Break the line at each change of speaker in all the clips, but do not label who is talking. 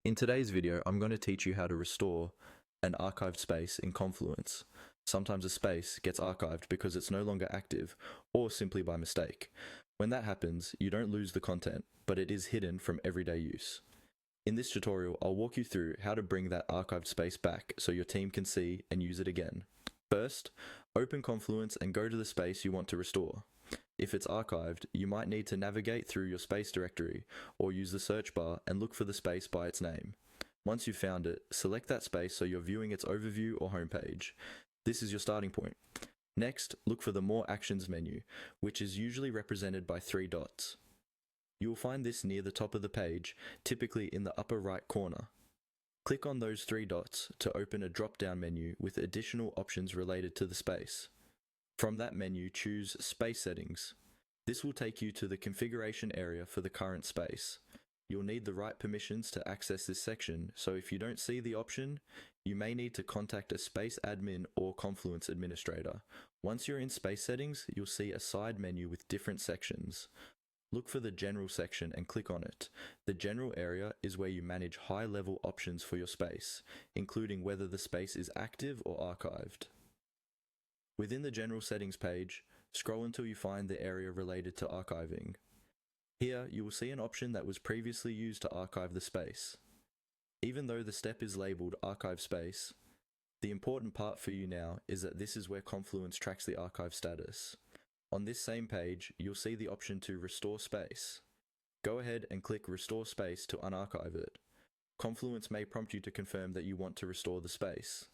In today's video, I'm going to teach you how to restore an archived space in Confluence. Sometimes a space gets archived because it's no longer active or simply by mistake. When that happens, you don't lose the content, but it is hidden from everyday use. In this tutorial, I'll walk you through how to bring that archived space back so your team can see and use it again. First, open Confluence and go to the space you want to restore. If it's archived, you might need to navigate through your space directory or use the search bar and look for the space by its name. Once you've found it, select that space so you're viewing its overview or homepage. This is your starting point. Next, look for the More Actions menu, which is usually represented by 3 dots. You will find this near the top of the page, typically in the upper right corner. Click on those 3 dots to open a drop-down menu with additional options related to the space. From that menu, choose Space Settings. This will take you to the configuration area for the current space. You'll need the right permissions to access this section, so if you don't see the option, you may need to contact a space admin or Confluence administrator. Once you're in Space Settings, you'll see a side menu with different sections. Look for the General section and click on it. The General area is where you manage high-level options for your space, including whether the space is active or archived. Within the General Settings page, scroll until you find the area related to archiving. Here, you will see an option that was previously used to archive the space. Even though the step is labeled Archive Space, the important part for you now is that this is where Confluence tracks the archive status. On this same page, you'll see the option to Restore Space. Go ahead and click Restore Space to unarchive it. Confluence may prompt you to confirm that you want to restore the space.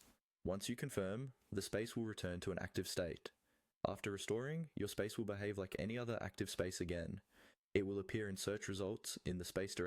Once you confirm, the space will return to an active state. After restoring, your space will behave like any other active space again. It will appear in search results in the space directory.